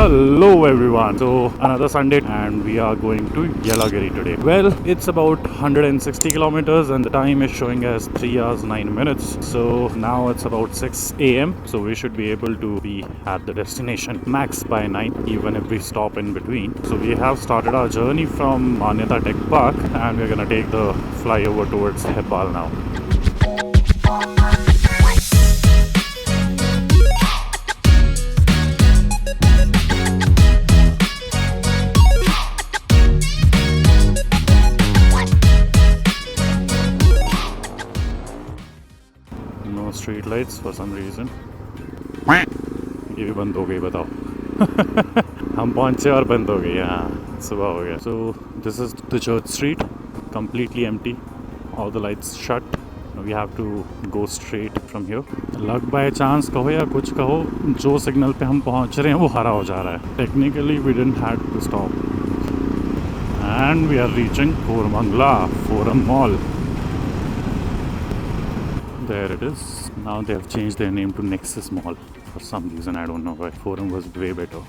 Hello everyone. So another Sunday and we are going to Yelagiri today. Well, it's about 160 kilometers and the time is showing as 3 hours 9 minutes. So now it's about 6 a.m. So we should be able to be at the destination max by 9 even if we stop in between. So we have started our journey from Manyata Tech Park and we're gonna take the flyover towards Hebbal now. Street lights for some reason ये भी बंद हो गई बताओ हम पहुंचे और बंद हो गई हाँ सुबह हो गया so this is the Church Street completely empty all the lights shut we have to go straight from here luck by chance कहो या कुछ कहो जो सिग्नल पे हम पहुंच रहे हैं वो हरा हो जा रहा है technically we didn't have to stop and we are reaching Koramangala Forum mall. There it is. Now they have changed their name to Nexus Mall for some reason. I don't know why. Forum was way better.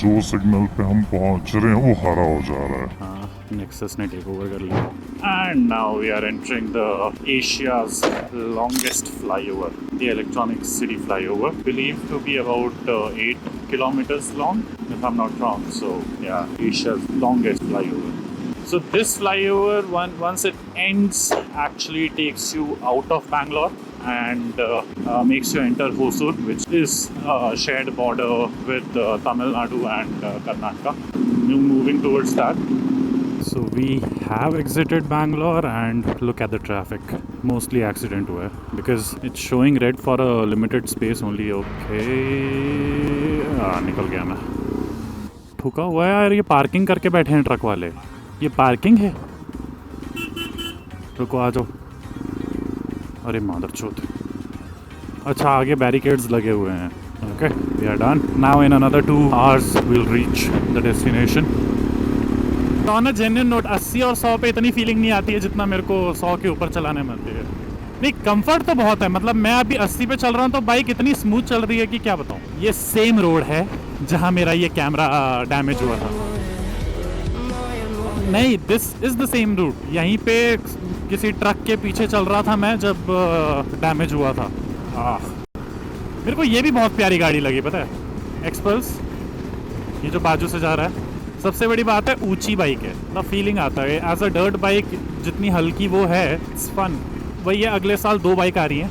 जो signal पे हम पहुंच रहे हैं वो हरा हो जा रहा है. हाँ, Nexus ने take over कर लिया. And now we are entering the Asia's longest flyover, the Electronic City flyover, believed to be about 8 kilometers long, if I'm not wrong. So yeah, Asia's longest flyover. So this flyover, once it ends, actually takes you out of Bangalore and makes you enter Hosur, which is a shared border with Tamil Nadu and Karnataka. Moving towards that. So we have exited Bangalore and look at the traffic. Mostly accident हुआ है because it's showing red for a limited space only. Okay, निकल गया मैं. ठुका हुआ है यार ये parking करके बैठे हैं ट्रक वाले. ये पार्किंग है रुको आ जाओ अरे मादरचोद अच्छा आगे बैरिकेड्स लगे हुए हैं okay we are done now in another 2 hours will reach the destination. On a genuine note 80 और 100 पे इतनी फीलिंग नहीं आती है जितना मेरे को 100 के ऊपर चलाने में आती है. नहीं कंफर्ट तो बहुत है मतलब मैं अभी 80 पे चल रहा हूँ तो बाइक इतनी स्मूथ चल रही है कि क्या बताऊँ. ये सेम रोड है जहाँ मेरा ये कैमरा डैमेज हुआ था. नहीं this is the same route. यहीं पे किसी ट्रक के पीछे चल रहा था मैं जब डैमेज हुआ था. मेरे को ये भी बहुत प्यारी गाड़ी लगी पता है एक्सपल्स ये जो बाजू से जा रहा है. सबसे बड़ी बात है ऊंची बाइक है ना फीलिंग आता है एज अ डर्ट बाइक जितनी हल्की वो है इट्स फन. वही है अगले साल 2 बाइक आ रही हैं.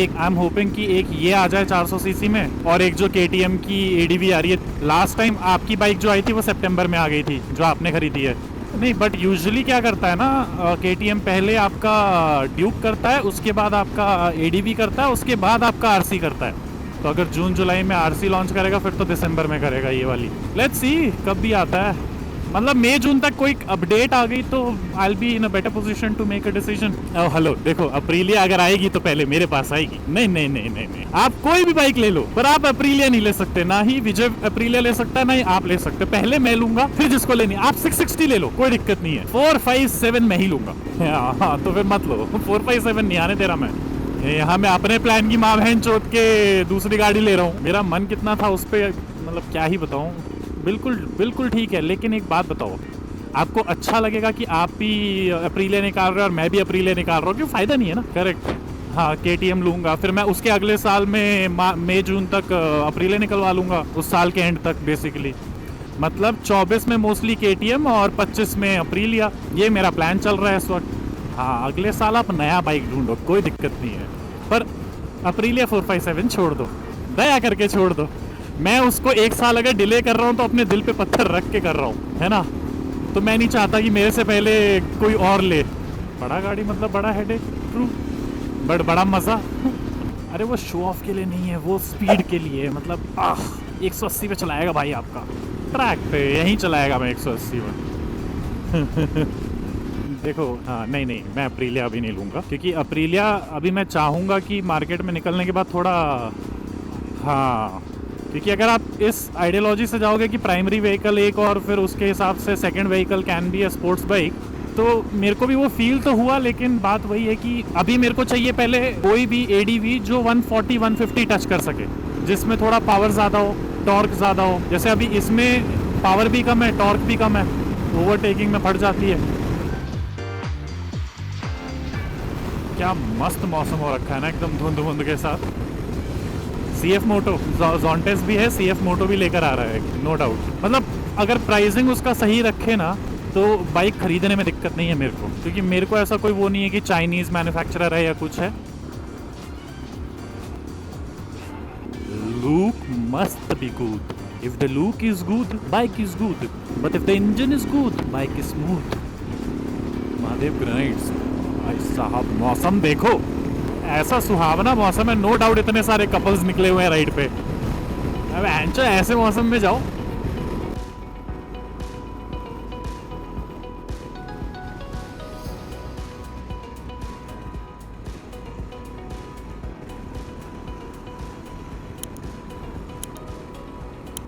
एक आई एम होपिंग कि एक ये आ जाए 400 सीसी में और एक जो KTM की ADV आ रही है. लास्ट टाइम आपकी बाइक जो आई थी वो सितंबर में आ गई थी जो आपने खरीदी है. नहीं बट यूजुअली क्या करता है ना KTM पहले आपका ड्यूक करता है उसके बाद आपका ADV करता है उसके बाद आपका RC करता है. तो अगर जून जुलाई में RC लॉन्च करेगा फिर तो दिसंबर में करेगा ये वाली. लेट्स सी कब भी आता है मतलब मई जून तक कोई अपडेट आ गई तो I will be in a better position to make a decision. Hello देखो अप्रीलिया अगर आएगी तो पहले मेरे पास आएगी. नहीं नहीं नहीं नहीं नहीं आप कोई भी बाइक ले लो पर आप अप्रीलिया नहीं ले सकते. ना ही विजय अप्रीलिया ले सकता है ना ही आप ले सकते. पहले मैं लूंगा फिर जिसको लेनी आप 660 ले लो कोई दिक्कत नहीं है. 457 मैं ही लूंगा. हाँ तो फिर मत लो 457 नहीं आने दे रहा मैं. यहाँ मैं अपने प्लान की माँ बहन चोट के दूसरी गाड़ी ले रहा हूँ. मेरा मन कितना था उस पर मतलब क्या ही बताऊँ. बिल्कुल बिल्कुल ठीक है लेकिन एक बात बताओ आपको अच्छा लगेगा कि आप भी अप्रीलिया निकाल रहे हो और मैं भी अप्रीलिया निकाल रहा हूँ क्यों फ़ायदा नहीं है ना. करेक्ट हाँ KTM लूँगा फिर मैं उसके अगले साल में मई जून तक अप्रीलिया निकलवा लूँगा उस साल के एंड तक बेसिकली. मतलब 24 में मोस्टली KTM और 25 में अप्रीलिया. ये मेरा प्लान चल रहा है इस वक्त. हाँ अगले साल आप नया बाइक ढूंढो कोई दिक्कत नहीं है पर अप्रीलिया 457 छोड़ दो दया करके छोड़ दो. मैं उसको 1 साल अगर डिले कर रहा हूँ तो अपने दिल पे पत्थर रख के कर रहा हूँ है ना. तो मैं नहीं चाहता कि मेरे से पहले कोई और ले. बड़ा गाड़ी मतलब बड़ा हेडेक ट्रू बट बड़ा मज़ा. अरे वो शो ऑफ के लिए नहीं है वो स्पीड के लिए मतलब 180 पे चलाएगा भाई आपका ट्रैक पे यहीं चलाएगा मैं 180 में. देखो हाँ नहीं मैं अप्रीलिया अभी नहीं लूँगा क्योंकि अप्रीलिया अभी मैं चाहूँगा कि मार्केट में निकलने के बाद थोड़ा हाँ क्योंकि अगर आप इस आइडियोलॉजी से जाओगे कि प्राइमरी व्हीकल एक और फिर उसके हिसाब से second vehicle can be a sports bike तो मेरे को भी वो फील तो हुआ. लेकिन बात वही है कि अभी मेरे को चाहिए पहले कोई भी ADV जो 140-150 टच कर सके जिसमें थोड़ा पावर ज़्यादा हो टॉर्क ज़्यादा हो, जैसे अभी इसमें पावर भी कम है, टॉर्क भी कम है, ओवरटेकिंग में फट जाती है। क्या मस्त मौसम हो रखा है ना, एकदम धुंध धुंध के साथ। CF मोटो जॉन्टेस भी है, CF मोटो भी लेकर आ रहा है, नो डाउट। मतलब अगर प्राइसिंग उसका सही रखे ना तो बाइक खरीदने में दिक्कत नहीं है मेरे को, क्योंकि मेरे को ऐसा कोई वो नहीं है कि चाइनीज़ मैन्युफैक्चरर है या कुछ है। Look must be good. If the look is good, bike is good. But if the engine is good, bike is smooth. Mahadev granites. भाई साहब मौसम देखो, ऐसा सुहावना मौसम है, नो डाउट इतने सारे कपल्स निकले हुए हैं राइड पे। अब एंचो ऐसे मौसम में जाओ।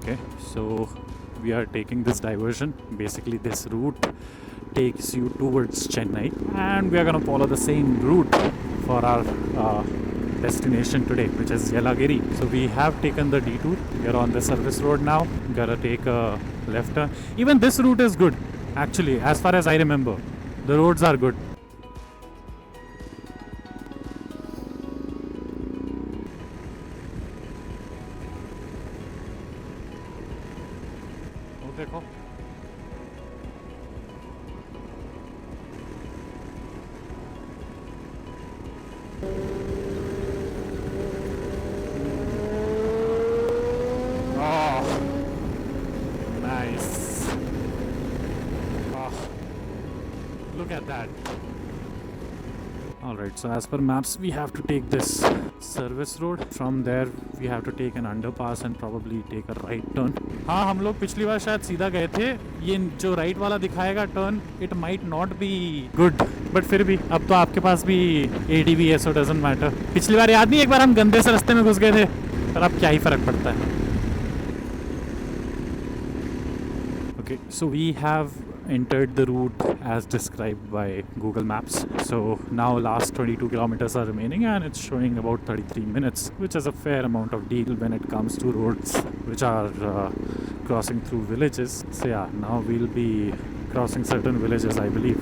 Okay, so we are taking this diversion. Basically, this route takes you towards Chennai, and we are going to follow the same route for our destination today, which is Yelagiri. So we have taken the detour. We are on the service road now. Gotta take a left turn. Even this route is good, actually, as far as I remember. The roads are good. देखो nice. Look at that. Alright, so as per maps we have to take this service road. From there we have to take an underpass and probably take a right turn. हाँ, हम लोग पिछली बार शायद सीधा गए थे। ये जो राइट वाला दिखाएगा turn, it might not be good, but फिर भी अब तो आपके पास भी ADV है, सो डजंट मैटर। पिछली बार याद नहीं, एक बार हम गंदे से रास्ते में घुस गए थे, पर अब क्या ही फर्क पड़ता है। Okay, so we have entered the route as described by Google Maps. So now last 22 kilometers are remaining and it's showing about 33 minutes, which is a fair amount of deal when it comes to roads which are crossing through villages. So yeah, now we'll be crossing certain villages, I believe.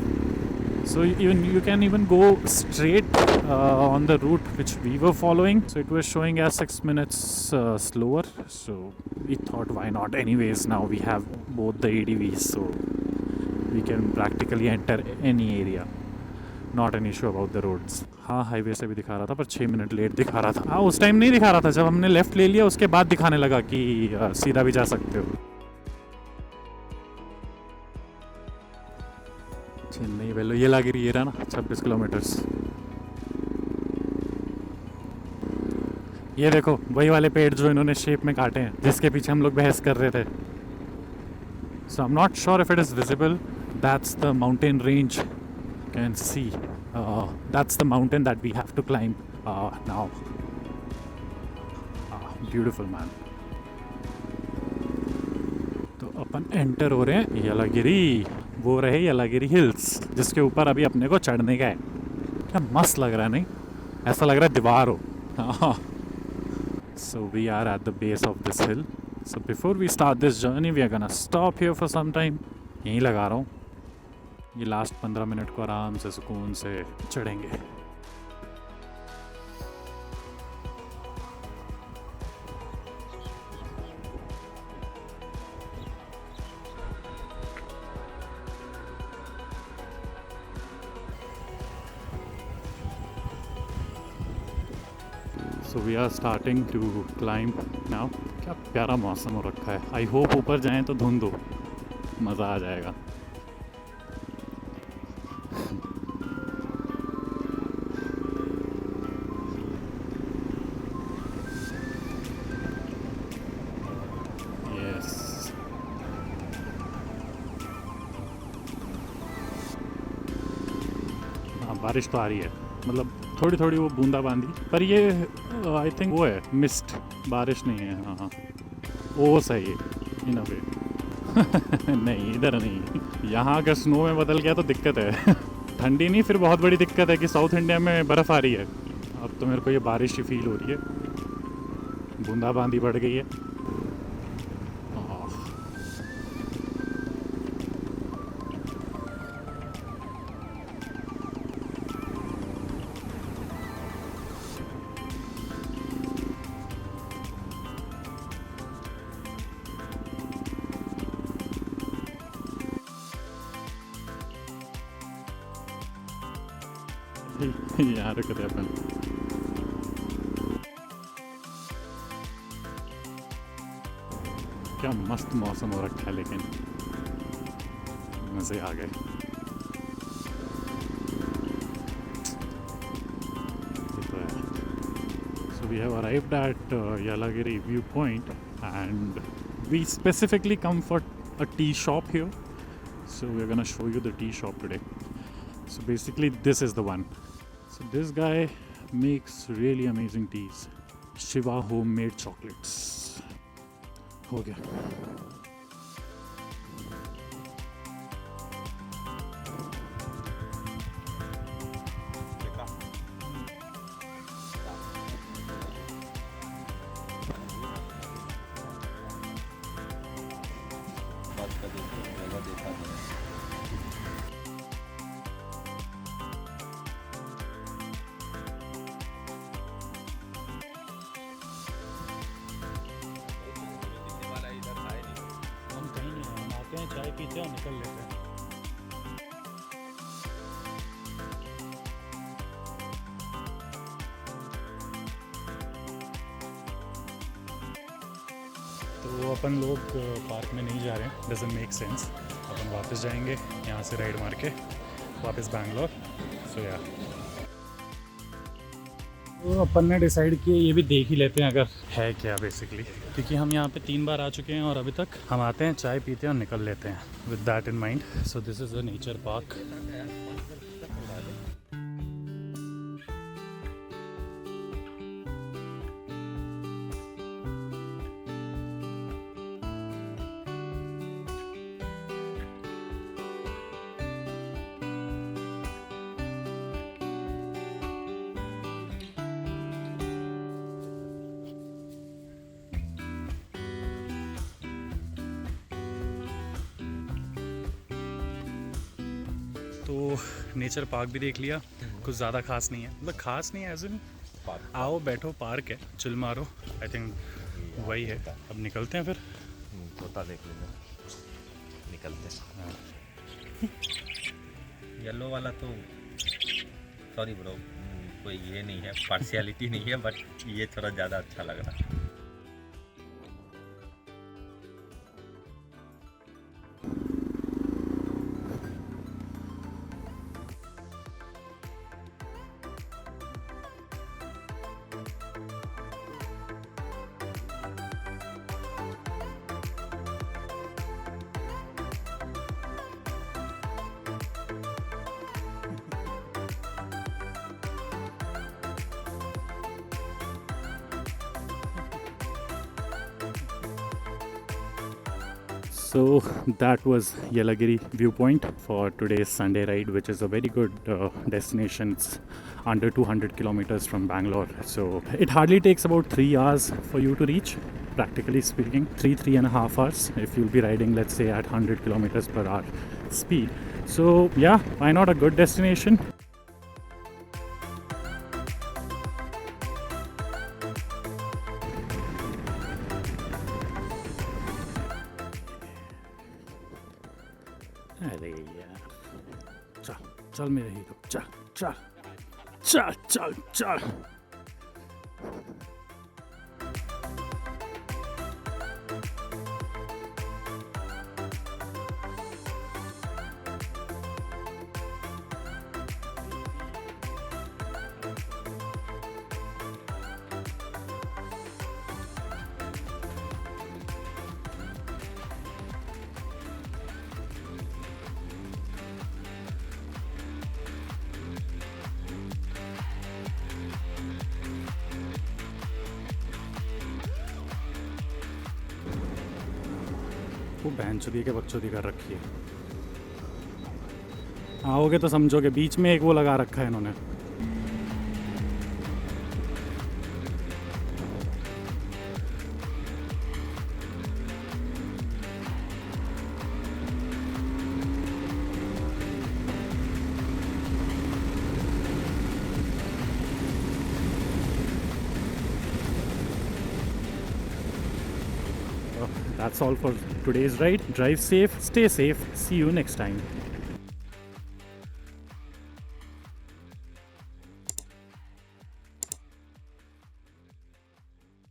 So even you can even go straight on the route which we were following. So it was showing as 6 minutes slower. So we thought, why not? Anyways, now we have both the ADVs, so we can practically enter any area. Not an issue about the roads. हाँ, highway से भी दिखा रहा था, पर 6 minute late दिखा रहा था। हाँ, उस टाइम नहीं दिखा रहा था, जब हमने लेफ्ट ले लिया उसके बाद दिखाने लगा कि सीधा भी जा सकते हो। चेन्नई वेलो येलागिरी ये रहा ना, 26 किलोमीटर्स। ये देखो वही वाले पेड़ जो इन्होंने शेप में काटे हैं, जिसके पीछे हम लोग बहस कर रहे थे। So I'm not sure if it is visible. That's the mountain range. You can see. That's the mountain that we have to climb now. Beautiful, man. तो अपन एंटर हो रहे हैं येलागिरी। वो रहे येलागिरी हिल्स, जिसके ऊपर अभी अपने को चढ़ने का है। क्या मस्त लग रहा है, नहीं? ऐसा लग रहा है दीवार हो। So we are at the base of this hill. So before we start this journey, we are gonna stop here for some time. यहीं लगा रहा हूँ। ये लास्ट 15 मिनट को आराम से सुकून से चढ़ेंगे। So we are starting to climb now. क्या प्यारा मौसम हो रखा है। आई होप ऊपर जाएं तो धुंध हो, मज़ा आ जाएगा। Yes. हाँ, बारिश तो आ रही है, मतलब थोड़ी थोड़ी वो बूंदाबांदी, पर ये आई थिंक वो है मिस्ट, बारिश नहीं है। हाँ हाँ, वो सही है इन अ वे। नहीं, इधर नहीं। यहाँ अगर स्नो में बदल गया तो दिक्कत है। ठंडी नहीं, फिर बहुत बड़ी दिक्कत है कि साउथ इंडिया में बर्फ़ आ रही है। अब तो मेरे को ये बारिश ही फील हो रही है, बूंदाबांदी बढ़ गई है। यहाँ रुकते अपन। क्या मस्त मौसम हो रखा है, लेकिन मज़े आ गए। So we have arrived at Yelagiri viewpoint, and we specifically come for a tea shop here. So we're gonna show you the tea shop today. So basically this is the one. So this guy makes really amazing teas. Shiva homemade chocolates. हो गया। हम कहीं नहीं हैं, हम आते हैं, चाय पीते हैं और निकल लेते हैं। तो अपन लोग पार्क में नहीं जा रहे हैं, डजंट मेक सेंस। अपन वापस जाएंगे यहाँ से राइड मार के वापस बैंगलोर। सो या तो अपन ने डिसाइड किया ये भी देख ही लेते हैं अगर है क्या बेसिकली, क्योंकि हम यहाँ पे 3 बार आ चुके हैं और अभी तक हम आते हैं, चाय पीते हैं और निकल लेते हैं with that in mind. So this is a nature park. तो नेचर पार्क भी देख लिया, कुछ ज़्यादा खास नहीं है, मतलब खास नहीं है एज इन आओ बैठो पार्क है, चिल मारो, आई थिंक वही है। अब निकलते हैं फिर। तोता देख लेंगे, निकलते हैं। येलो वाला तो सॉरी ब्रो, कोई ये नहीं है, पार्शियलिटी नहीं है, बट ये थोड़ा ज़्यादा अच्छा लग रहा है। So that was Yelagiri viewpoint for today's Sunday ride, which is a very good destination. It's under 200 kilometers from Bangalore. So it hardly takes about 3 hours for you to reach, practically speaking, 3.5 hours if you'll be riding, let's say, at 100 kilometers per hour speed. So yeah, why not a good destination? अरे यार, चल चल मेरे hero, चल चल चल चल चल। वो बहनचोदी के बकचोदी कर रखी है। आओगे तो समझोगे, बीच में एक वो लगा रखा है इन्होंने। That's all for today's ride. Drive safe, stay safe. See you next time.